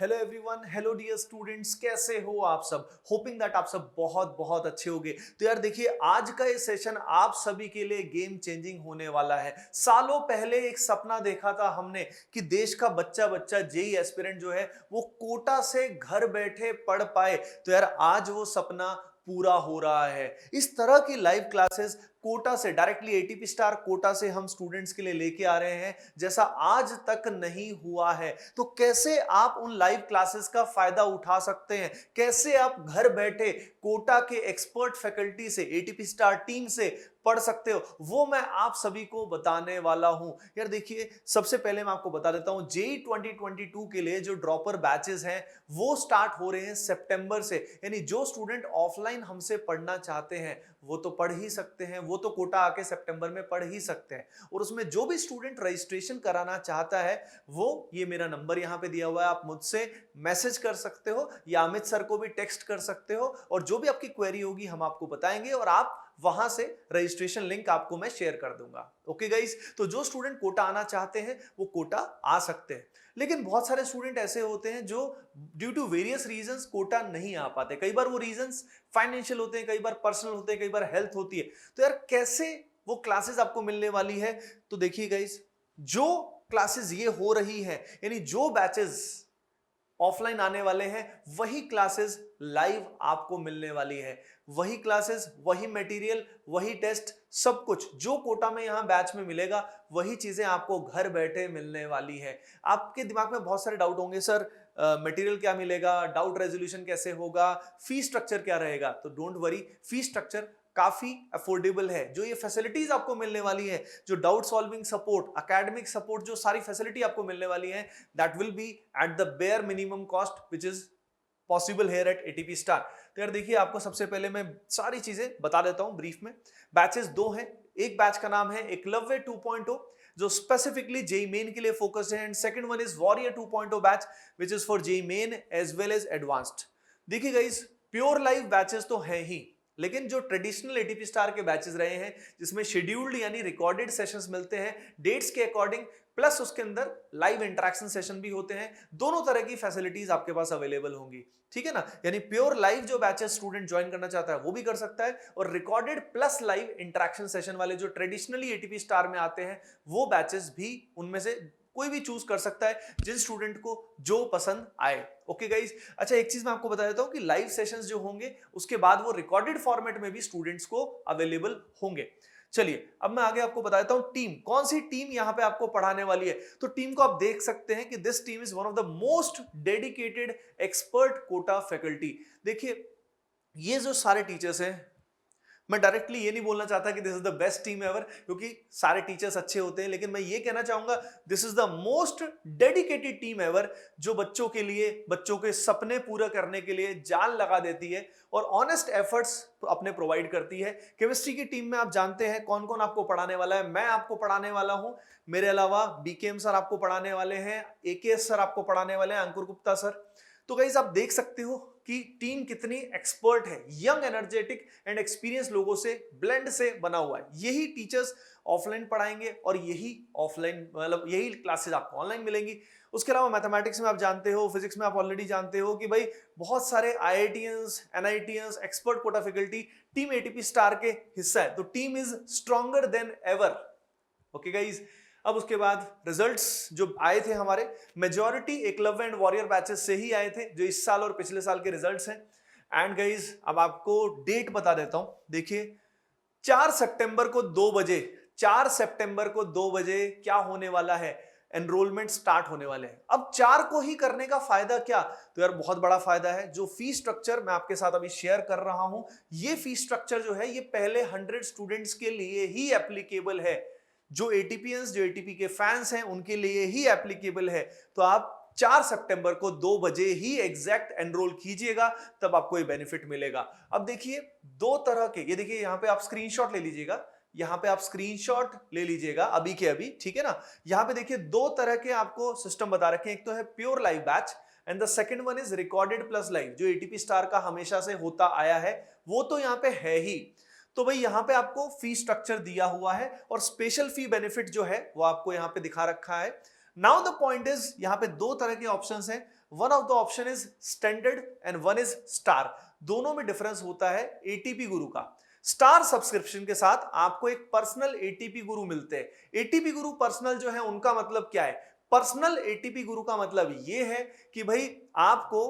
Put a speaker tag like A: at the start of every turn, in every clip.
A: Hello everyone, hello dear students, कैसे हो आप सब। होपिंग दैट आप सब बहुत बहुत अच्छे होंगे। तो यार देखिए, आज का ये सेशन आप सभी के लिए गेम चेंजिंग होने वाला है। सालों पहले एक सपना देखा था हमने कि देश का बच्चा बच्चा जेई एस्पिरेंट जो है वो कोटा से घर बैठे पढ़ पाए। तो यार आज वो सपना पूरा हो रहा है। इस तरह की लाइव क्लासेस कोटा से डायरेक्टली एटीपी स्टार कोटा से हम स्टूडेंट्स के लिए लेके आ रहे हैं, जैसा आज तक नहीं हुआ है। तो कैसे आप उन लाइव क्लासेस का फायदा उठा सकते हैं, कैसे आप घर बैठे कोटा के एक्सपर्ट फैकल्टी से एटीपी स्टार टीम से पढ़ सकते हो, वो मैं आप सभी को बताने वाला हूं। यार देखिए, सबसे पहले मैं आपको बता देता हूं, जेई 2022 के लिए जो ड्रॉपर बैचेस हैं वो स्टार्ट हो रहे हैं सितंबर से। यानी जो स्टूडेंट ऑफलाइन हमसे पढ़ना चाहते हैं वो तो पढ़ ही सकते हैं, वो तो कोटा आके सितंबर में पढ़ ही सकते हैं। और उसमें जो भी स्टूडेंट रजिस्ट्रेशन कराना चाहता है वो ये मेरा नंबर यहां पे दिया हुआ है, आप मुझसे मैसेज कर सकते हो या अमित सर को भी टेक्स्ट कर सकते हो, और जो भी आपकी क्वेरी होगी हम आपको बताएंगे और आप वहां से रजिस्ट्रेशन लिंक आपको मैं शेयर कर दूंगा। ओके गाइस, तो जो स्टूडेंट कोटा आना चाहते हैं वो कोटा आ सकते हैं। लेकिन बहुत सारे स्टूडेंट ऐसे होते हैं जो due to various reasons Kota नहीं आ पाते। कई बार वो रीजंस फाइनेंशियल होते हैं, कई बार पर्सनल होते हैं, कई बार हेल्थ होती है। तो यार कैसे वो क्लासेस आपको मिलने वाली है, तो देखिए गाइस, जो क्लासेस ये हो रही है, यानी जो बैचेस ऑफलाइन आने वाले हैं वही क्लासेस लाइव आपको मिलने वाली है। वही क्लासेस, वही मटेरियल, वही टेस्ट, सब कुछ जो कोटा में यहां बैच में मिलेगा वही चीजें आपको घर बैठे मिलने वाली है। आपके दिमाग में बहुत सारे डाउट होंगे, सर मटेरियल क्या मिलेगा, डाउट रेजोल्यूशन कैसे होगा, फी स्ट्रक्चर क्या रहेगा। तो डोंट वरी, फी स्ट्रक्चर काफी अफोर्डेबल है। जो ये फैसिलिटीज आपको मिलने वाली है, जो doubt solving support, academic support, जो सारी फैसिलिटी आपको मिलने वाली है, that will be at the bare minimum cost which is possible here at ATP star. तो यार देखिए, आपको सबसे पहले मैं सारी चीजें बता देता हूं ब्रीफ में। बैचेस दो हैं। एक बैच का नाम है एकलव्य 2.0 जो स्पेसिफिकली जेई मेन के लिए फोकस है, and second one is warrior 2.0 batch which is for JEE Main as well as advanced. देखिए गाइस, प्योर लाइव बैचेस तो हैं ही, लेकिन जो ट्रेडिशनल एटीपी स्टार के बैचेस रहे हैं जिसमें शेड्यूल्ड यानी रिकॉर्डेड सेशंस मिलते हैं डेट्स के अकॉर्डिंग, प्लस उसके अंदर लाइव इंटरेक्शन सेशन भी होते हैं, दोनों तरह की फैसिलिटीज आपके पास अवेलेबल होंगी। ठीक है ना। यानी प्योर लाइव जो बैचेस स्टूडेंट ज्वाइन करना चाहता है वो भी कर सकता है, और recorded plus live interaction session वाले जो ट्रेडिशनली एटीपी स्टार में आते हैं वो बैचेस भी उनमें से कोई भी चूज कर सकता है, जिस स्टूडेंट को जो पसंद आए। ओके गाइस, अच्छा एक चीज मैं आपको बता देता हूं कि लाइव सेशंस जो होंगे उसके बाद वो रिकॉर्डेड फॉर्मेट में भी स्टूडेंट्स को अवेलेबल होंगे। चलिए अब मैं आगे आपको बता देता हूं टीम, कौन सी टीम यहां पे आपको पढ़ाने वाली है। तो टीम को आप देख सकते हैं कि this team is one of the most dedicated expert Kota faculty. देखिए, ये जो सारे टीचर्स हैं, मैं डायरेक्टली ये नहीं बोलना चाहता कि this is the best team ever, क्योंकि सारे टीचर्स अच्छे होते हैं, लेकिन मैं ये कहना चाहूंगा this is the most dedicated team ever, जो बच्चों के लिए, बच्चों के सपने पूरा करने के लिए जान लगा देती है और ऑनेस्ट एफर्ट्स अपने प्रोवाइड करती है। केमिस्ट्री की टीम में आप जानते हैं कौन कौन आपको पढ़ाने वाला है। मैं आपको पढ़ाने वाला हूं, मेरे अलावा बीकेएम सर आपको पढ़ाने वाले हैं, एकेएस सर आपको पढ़ाने वाले हैं, अंकुर गुप्ता सर। तो गाइस आप देख सकते हो कि टीम कितनी एक्सपर्ट है, यंग, एनर्जेटिक एंड एक्सपीरियंस लोगों से ब्लेंड से बना हुआ है। यही टीचर्स ऑफलाइन पढ़ाएंगे और यही ऑफलाइन मतलब यही क्लासेस आपको ऑनलाइन मिलेंगी। उसके अलावा मैथमेटिक्स में आप जानते हो, फिजिक्स में आप ऑलरेडी जानते हो कि भाई बहुत सारे IITians, NITians, expert Kota faculty team ATP star के हिस्सा है। तो team is stronger than ever. Okay guys, अब उसके बाद रिजल्ट्स जो आए थे हमारे, majority Eklavya and warrior batches से ही आए थे, जो इस साल और पिछले साल के रिजल्ट्स हैं। एंड गाइज अब आपको डेट बता देता हूं। देखिए 4 सितंबर को 2 बजे, 4 सितंबर को 2 बजे क्या होने वाला है, एनरोलमेंट स्टार्ट होने वाले हैं। अब 4 को ही करने का फायदा क्या, तो यार बहुत बड़ा फायदा है। जो फी स्ट्रक्चर मैं आपके साथ अभी शेयर कर रहा हूं, ये फी स्ट्रक्चर जो है ये पहले 100 स्टूडेंट्स के लिए ही एप्लीकेबल है। जो एटीपीएंस, जो एटीपी के फैंस हैं उनके लिए ही एप्लीकेबल है। तो आप 4 सितंबर को 2 बजे ही एग्जैक्ट एनरोल कीजिएगा, तब आपको ये बेनिफिट मिलेगा। अब देखिए दो तरह के, ये देखिए यहां पे आप स्क्रीनशॉट ले लीजिएगा, यहां पे आप स्क्रीनशॉट ले लीजिएगा अभी के अभी, ठीक है ना। यहां पे देखिए दो तरह के आपको सिस्टम बता रखे हैं, एक तो है pure live batch and the second one is recorded plus live, जो एटीपी स्टार का हमेशा से होता आया है वो तो यहां पे है ही। तो भाई यहां पे आपको फी स्ट्रक्चर दिया हुआ है और स्पेशल फी बेनिफिट जो है वो आपको यहां पे दिखा रखा है। नाउ द पॉइंट इज, यहां पे दो तरह के ऑप्शंस हैं। One of the option is standard and one is star. दोनों में डिफरेंस होता है एटीपी गुरु का। स्टार सब्सक्रिप्शन के साथ आपको एक पर्सनल एटीपी गुरु मिलते हैं। एटीपी गुरु पर्सनल जो है उनका मतलब क्या है? पर्सनल एटीपी गुरु का मतलब ये है कि भाई आपको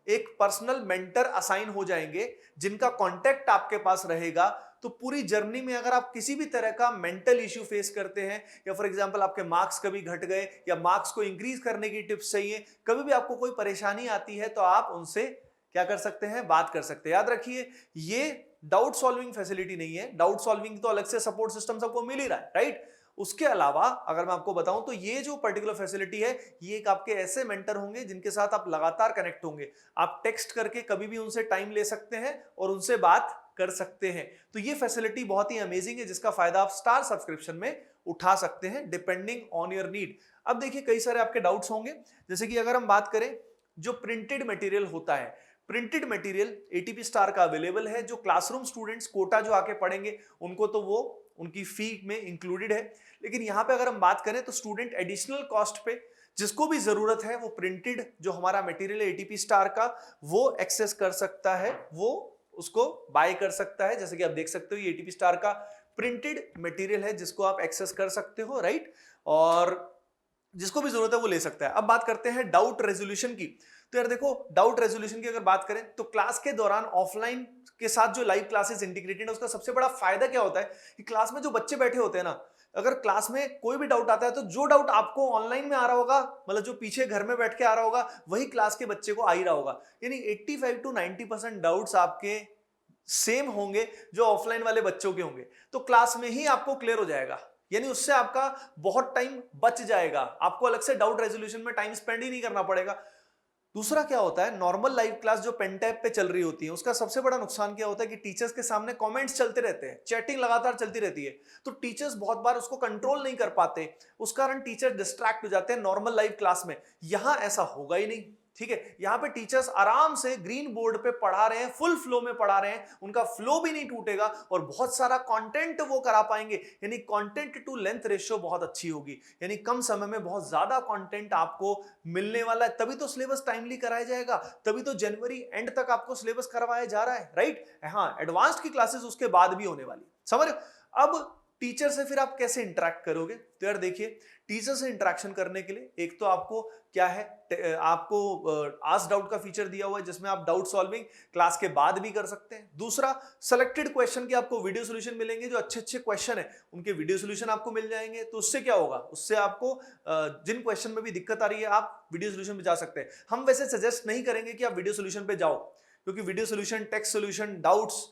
A: एक पर्सनल मेंटर असाइन हो जाएंगे जिनका कांटेक्ट आपके पास रहेगा। तो पूरी जर्नी में अगर आप किसी भी तरह का मेंटल इश्यू फेस करते हैं, या फॉर एग्जांपल आपके मार्क्स कभी घट गए या मार्क्स को इंक्रीज करने की टिप्स चाहिए, कभी भी आपको कोई परेशानी आती है तो आप उनसे क्या कर सकते हैं? बात कर सकते हैं। याद रखिए, ये डाउट सॉल्विंग फैसिलिटी नहीं है। डाउट सॉल्विंग तो अलग से सपोर्ट सिस्टम सबको मिल ही रहा है, राइट? उसके अलावा अगर मैं आपको बताऊं तो ये जो पर्टिकुलर फैसिलिटी है, ये एक आपके ऐसे मेंटर होंगे जिनके साथ आप लगातार कनेक्ट होंगे। आप टेक्स्ट करके कभी भी उनसे टाइम ले सकते हैं और उनसे बात कर सकते हैं। तो ये फैसिलिटी बहुत ही अमेजिंग है जिसका फायदा आप स्टार सब्सक्रिप्शन में उठा सकते हैं डिपेंडिंग ऑन योर नीड। अब देखिए, कई सारे आपके डाउट्स होंगे, जैसे कि अगर हम बात करें जो प्रिंटेड मटेरियल होता है, प्रिंटेड मटेरियल एटीपी स्टार का अवेलेबल है। जो क्लासरूम स्टूडेंट्स कोटा जो आके पढ़ेंगे उनको तो वो उनकी फी में इंक्लूडेड है, लेकिन यहां पे अगर हम बात करें तो स्टूडेंट एडिशनल कॉस्ट पे जिसको भी जरूरत है वो प्रिंटेड जो हमारा मटेरियल है एटीपी स्टार का, वो एक्सेस कर सकता है, वो उसको बाय कर सकता है। जैसे कि आप देख सकते हो ये एटीपी स्टार का प्रिंटेड मटेरियल है जिसको आप एक्सेस कर सकते हो, राइट? और जिसको भी जरूरत है वो ले सकता है। अब बात करते हैं डाउट रेजोल्यूशन की। तो यार देखो, डाउट रेजोल्यूशन की अगर बात करें तो क्लास के दौरान ऑफलाइन के साथ जो लाइव क्लासेस इंटीग्रेटेड है उसका सबसे बड़ा फायदा क्या होता है कि क्लास में जो बच्चे बैठे होते हैं ना, अगर क्लास में कोई भी डाउट आता है तो जो डाउट आपको ऑनलाइन में आ रहा होगा, मतलब जो पीछे घर में बैठ के आ रहा होगा, वही क्लास के बच्चे को आ ही रहा होगा। यानी 85 to 90% डाउट्स आपके सेम होंगे जो ऑफलाइन वाले बच्चों के होंगे। तो क्लास में ही आपको क्लियर हो जाएगा, यानी उससे आपका बहुत टाइम बच जाएगा। आपको अलग से डाउट रेजोल्यूशन में टाइम स्पेंड ही नहीं करना पड़ेगा। दूसरा क्या होता है, नॉर्मल लाइव क्लास जो पेन टैब पे चल रही होती है उसका सबसे बड़ा नुकसान क्या होता है कि टीचर्स के सामने कमेंट्स चलते रहते हैं, चैटिंग लगातार चलती रहती है, तो टीचर्स बहुत बार उसको कंट्रोल नहीं कर पाते, उस कारण टीचर डिस्ट्रैक्ट हो जाते हैं नॉर्मल लाइव क्लास में। यहां ऐसा होगा ही नहीं, ठीक है? यहां पे टीचर्स आराम से ग्रीन बोर्ड पे पढ़ा रहे हैं, फुल फ्लो में पढ़ा रहे हैं, उनका फ्लो भी नहीं टूटेगा और बहुत सारा कंटेंट वो करा पाएंगे। यानी कंटेंट टू लेंथ रेशियो बहुत अच्छी होगी, यानी कम समय में बहुत ज्यादा कंटेंट आपको मिलने वाला है। तभी तो सिलेबस टाइमली कराया जाएगा, तभी तो जनवरी एंड तक आपको सिलेबस करवाया जा रहा है, राइट? हाँ, एडवांस्ड की क्लासेस उसके बाद भी होने वाली, समझ? अब टीचर से फिर आप कैसे इंटरेक्ट करोगे? तो यार देखिए, टीचर से इंटरेक्शन करने के लिए एक तो आपको क्या है, आपको आस्क डाउट का फीचर दिया हुआ है जिसमें आप डाउट सॉल्विंग क्लास के बाद भी कर सकते हैं। दूसरा, सेलेक्टेड क्वेश्चन के आपको वीडियो सॉल्यूशन मिलेंगे, जो अच्छे अच्छे क्वेश्चन है उनके वीडियो सॉल्यूशन आपको मिल जाएंगे। तो उससे क्या होगा, उससे आपको जिन क्वेश्चन में भी दिक्कत आ रही है आप वीडियो सॉल्यूशन पे जा सकते हैं। हम वैसे सजेस्ट नहीं करेंगे कि आप वीडियो सॉल्यूशन पे जाओ, क्योंकि video solution, text solution, doubts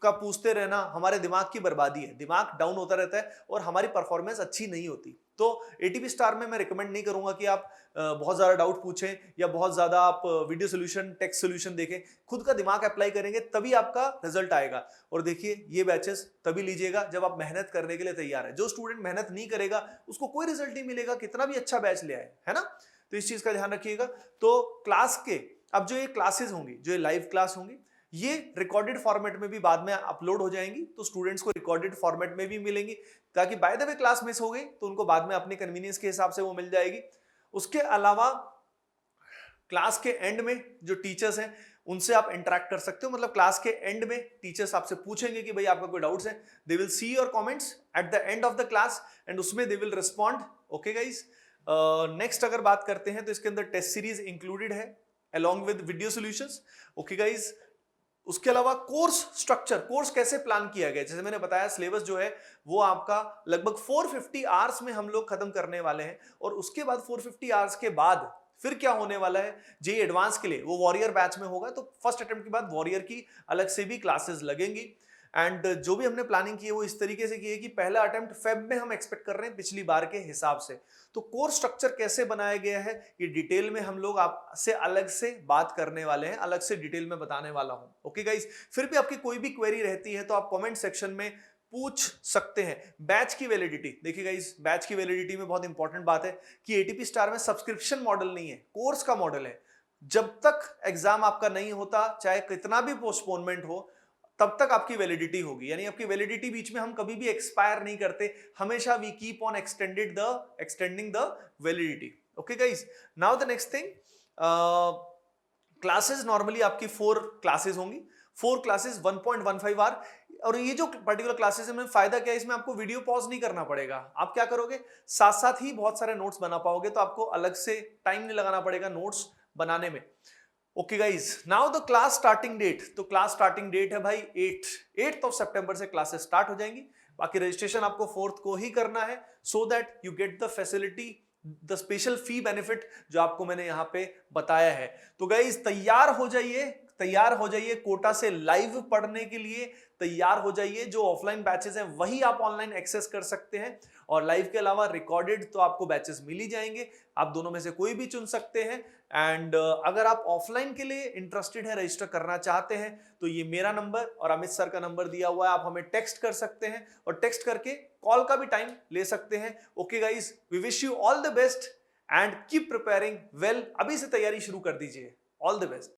A: का पूछते रहना हमारे दिमाग की बर्बादी है, दिमाग डाउन होता रहता है और हमारी परफॉर्मेंस अच्छी नहीं होती। तो एटीपी स्टार में मैं रिकमेंड नहीं करूंगा कि आप बहुत ज्यादा डाउट पूछें या बहुत ज्यादा आप वीडियो सॉल्यूशन, टेक्स्ट सॉल्यूशन देखें। खुद का दिमाग अप्लाई करेंगे तभी आपका रिजल्ट आएगा। और देखिए, ये बैचेस तभी लीजिएगा जब आप मेहनत करने के लिए तैयार है। जो स्टूडेंट मेहनत नहीं करेगा उसको कोई रिजल्ट नहीं मिलेगा, कितना भी अच्छा बैच ले आए, है ना? तो इस चीज का ध्यान रखिएगा। तो क्लास के अब जो ये क्लासेस होंगी, जो ये लाइव क्लास होंगी, ये रिकॉर्डेड फॉर्मेट में भी बाद में अपलोड हो जाएंगी, तो स्टूडेंट्स को रिकॉर्डेड फॉर्मेट में भी मिलेंगी, ताकि by the way class miss हो गई तो उनको बाद में अपने कन्वीनियंस के हिसाब से वो मिल जाएगी। उसके अलावा क्लास के एंड में जो टीचर्स हैं उनसे आप इंटरेक्ट कर सकते हो, मतलब क्लास के एंड में टीचर्स आपसे पूछेंगे कि भाई आपका कोई डाउट्स है, they will see your comments at the end of the class and उसमें they will respond. Okay guys, next अगर बात करते हैं तो इसके अंदर टेस्ट सीरीज इंक्लूडेड है along with video solutions. Okay guys, उसके अलावा कोर्स स्ट्रक्चर, कोर्स कैसे प्लान किया गया, जैसे मैंने बताया सिलेबस जो है वो आपका लगभग 450 आवर्स में हम लोग खत्म करने वाले हैं। और उसके बाद 450 आवर्स के बाद फिर क्या होने वाला है, जेईई एडवांस के लिए वो वॉरियर बैच में होगा, तो फर्स्ट अटेम्प्ट के बाद वॉरियर की अलग से भी क्लासेस लगेंगी। एंड जो भी हमने प्लानिंग की है वो इस तरीके से की है कि पहला अटेम्प्ट फेब में हम एक्सपेक्ट कर रहे हैं पिछली बार के हिसाब से। तो कोर्स स्ट्रक्चर कैसे बनाया गया है ये डिटेल में हम लोग आपसे अलग से बात करने वाले हैं, अलग से डिटेल में बताने वाला हूं। ओके गाइस, फिर भी आपकी कोई भी क्वेरी रहती है तो आप कमेंट सेक्शन में पूछ सकते हैं। बैच की वैलिडिटी, देखिए गाइस, बैच की वैलिडिटी में बहुत इंपॉर्टेंट बात है कि एटीपी स्टार में सब्सक्रिप्शन मॉडल नहीं है, कोर्स का मॉडल है। जब तक एग्जाम आपका नहीं होता, चाहे कितना भी पोस्टपोनमेंट हो, तब तक आपकी वैलिडिटी होगी। यानी आपकी वैलिडिटी बीच में हम कभी भी एक्सपायर नहीं करते, हमेशा we keep on extending the validity. Okay guys, now the next thing, classes normally आपकी 4 क्लासेस होंगी, 4 क्लासेस 1.15 आवर। और ये जो पर्टिकुलर क्लासेस में फायदा क्या है, इसमें आपको वीडियो पॉज नहीं करना पड़ेगा। आप क्या करोगे, साथ साथ ही बहुत सारे नोट्स बना पाओगे, तो आपको अलग से टाइम नहीं लगाना पड़ेगा नोट्स बनाने में। Okay guys, now the class starting date. तो क्लास स्टार्टिंग डेट है भाई 8th ऑफ सितंबर से क्लासेस स्टार्ट हो जाएंगी। बाकी रजिस्ट्रेशन आपको 4th को ही करना है, so that you get the facility, the special fee benefit जो आपको मैंने यहां पे बताया है। तो गाइज तैयार हो जाइए, तैयार हो जाइए कोटा से लाइव पढ़ने के लिए, तैयार हो जाइए। जो ऑफलाइन बैचेस हैं वही आप ऑनलाइन एक्सेस कर सकते हैं, और लाइव के अलावा रिकॉर्डेड तो आपको बैचेस मिल ही जाएंगे, आप दोनों में से कोई भी चुन सकते हैं। एंड अगर आप ऑफलाइन के लिए इंटरेस्टेड है, रजिस्टर करना चाहते हैं, तो ये मेरा नंबर और अमित सर का नंबर दिया हुआ है, आप हमें टेक्स्ट कर सकते हैं, और टेक्स्ट करके कॉल का भी टाइम ले सकते हैं। Okay guys, we wish you all the best and keep preparing well. अभी से तैयारी शुरू कर दीजिए। All the best.